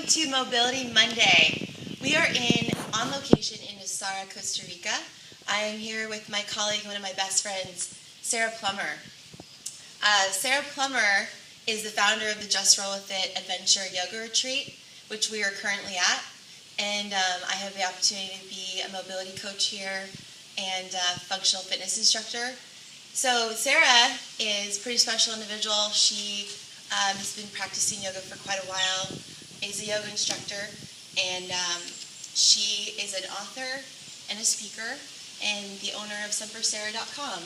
Welcome to Mobility Monday. We are on location in Costa, Costa Rica. I am here with my colleague, one of my best friends, Sarah Plummer. Sarah Plummer is the founder of the Just Roll With It Adventure Yoga Retreat, which we are currently at. And I have the opportunity to be a mobility coach here and a functional fitness instructor. So Sarah is a pretty special individual. She has been practicing yoga for quite a while, is a yoga instructor, and she is an author and a speaker and the owner of sempersarah.com,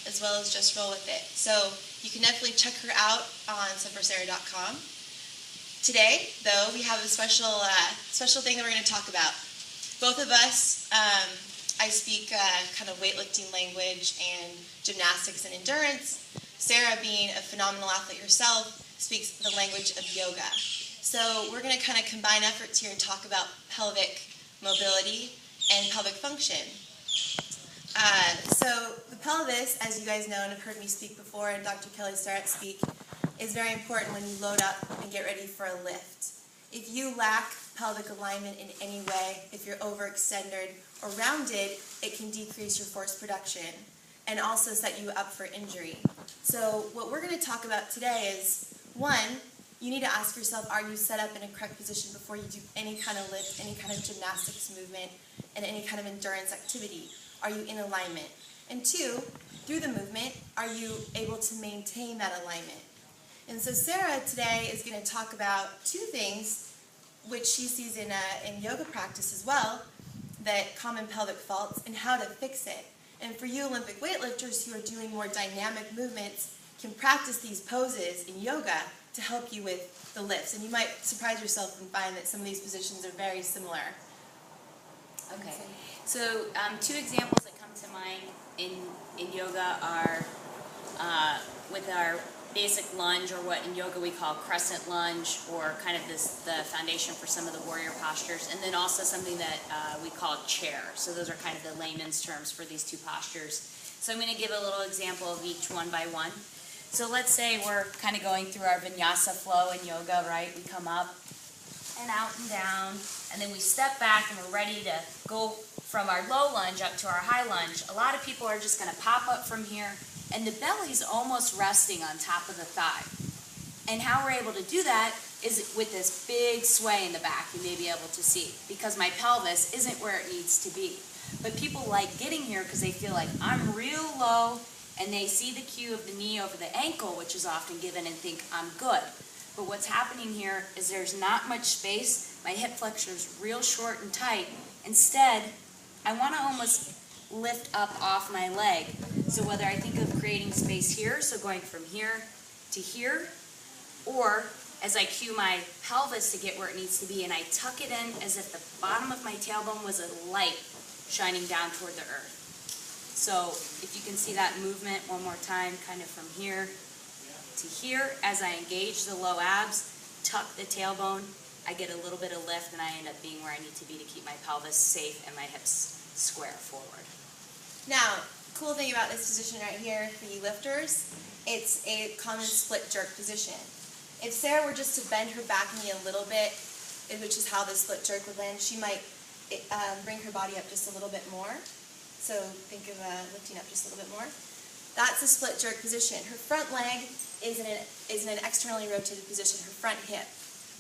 as well as Just Roll With It. So you can definitely check her out on sempersarah.com. Today, though, we have a special thing that we're going to talk about. Both of us, I speak kind of weightlifting language and gymnastics and endurance. Sarah, being a phenomenal athlete herself, speaks the language of yoga. So we're going to kind of combine efforts here and talk about pelvic mobility and pelvic function. So the pelvis, as you guys know and have heard me speak before, and Dr. Kelly Starrett speak, is very important when you load up and get ready for a lift. If you lack pelvic alignment in any way, if you're overextended or rounded, it can decrease your force production and also set you up for injury. So what we're going to talk about today is, one, you need to ask yourself, are you set up in a correct position before you do any kind of lift, any kind of gymnastics movement, and any kind of endurance activity? Are you in alignment? And two, through the movement, are you able to maintain that alignment? And so Sarah today is going to talk about two things which she sees in yoga practice as well, that common pelvic faults, and how to fix it. And for you Olympic weightlifters who are doing more dynamic movements, can practice these poses in yoga to help you with the lifts. And you might surprise yourself and find that some of these positions are very similar. Okay, so two examples that come to mind in yoga are with our basic lunge, or what in yoga we call crescent lunge, or kind of the foundation for some of the warrior postures, and then also something that we call chair. So those are kind of the layman's terms for these two postures. So I'm going to give a little example of each one by one. So let's say we're kind of going through our vinyasa flow in yoga, right? We come up and out and down, and then we step back and we're ready to go from our low lunge up to our high lunge. A lot of people are just going to pop up from here, and the belly's almost resting on top of the thigh. And how we're able to do that is with this big sway in the back, you may be able to see, because my pelvis isn't where it needs to be. But people like getting here because they feel like I'm real low, and they see the cue of the knee over the ankle, which is often given, and think I'm good. But what's happening here is there's not much space. My hip flexor is real short and tight. Instead, I want to almost lift up off my leg. So whether I think of creating space here, so going from here to here, or as I cue my pelvis to get where it needs to be, and I tuck it in as if the bottom of my tailbone was a light shining down toward the earth. So if you can see that movement one more time, kind of from here to here, as I engage the low abs, tuck the tailbone, I get a little bit of lift, and I end up being where I need to be to keep my pelvis safe and my hips square forward. Now, cool thing about this position right here for you lifters, it's a common split jerk position. If Sarah were just to bend her back knee a little bit, which is how the split jerk would land, she might bring her body up just a little bit more. So think of lifting up just a little bit more. That's a split jerk position. Her front leg is in an externally rotated position, her front hip.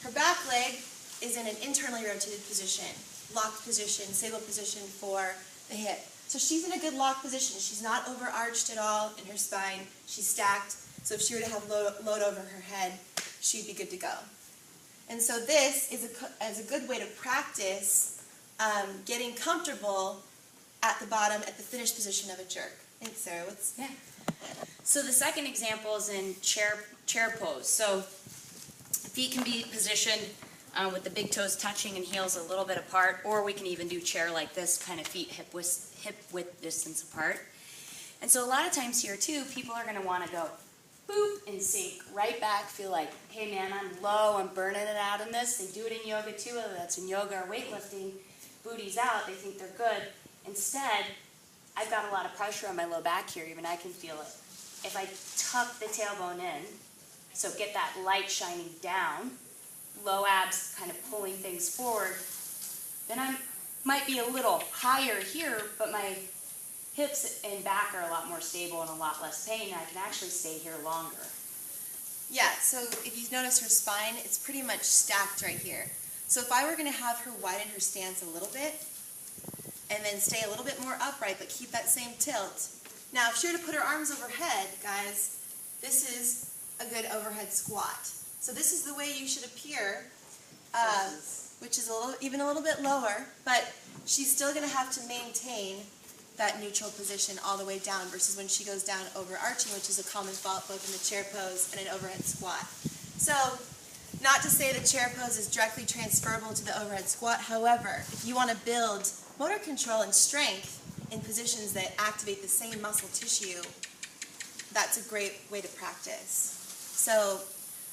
Her back leg is in an internally rotated position, locked position, sable position for the hip. So she's in a good locked position. She's not overarched at all in her spine. She's stacked. So if she were to have load over her head, she'd be good to go. And so this is a good way to practice getting comfortable at the bottom, at the finished position of a jerk. Thanks, Sarah. Yeah. So the second example is in chair pose. So feet can be positioned with the big toes touching and heels a little bit apart, or we can even do chair like this, kind of feet hip width distance apart. And so a lot of times here too, people are going to want to go boop and sink right back, feel like, hey man, I'm low, I'm burning it out in this. They do it in yoga too, whether that's in yoga or weightlifting. Booty's out, they think they're good. Instead, I've got a lot of pressure on my low back here, even I can feel it. If I tuck the tailbone in, so get that light shining down, low abs kind of pulling things forward, then I might be a little higher here, but my hips and back are a lot more stable and a lot less pain, and I can actually stay here longer. Yeah, so if you notice her spine, it's pretty much stacked right here. So if I were going to have her widen her stance a little bit, and then stay a little bit more upright, but keep that same tilt. Now, if she were to put her arms overhead, guys, this is a good overhead squat. So this is the way you should appear, which is even a little bit lower, but she's still going to have to maintain that neutral position all the way down versus when she goes down overarching, which is a common fault both in the chair pose and an overhead squat. So, not to say the chair pose is directly transferable to the overhead squat. However, if you want to build motor control and strength in positions that activate the same muscle tissue, that's a great way to practice. So,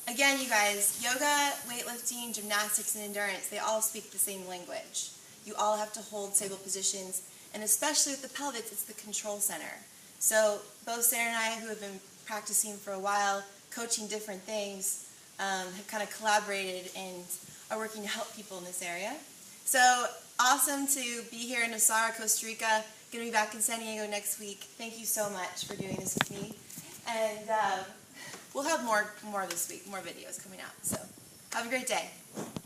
again, you guys, yoga, weightlifting, gymnastics, and endurance, they all speak the same language. You all have to hold stable positions, and especially with the pelvis, it's the control center. So both Sarah and I, who have been practicing for a while, coaching different things, have kind of collaborated and are working to help people in this area. So awesome to be here in Costa, Costa Rica. Going to be back in San Diego next week. Thank you so much for doing this with me. And we'll have more this week, more videos coming out. So have a great day.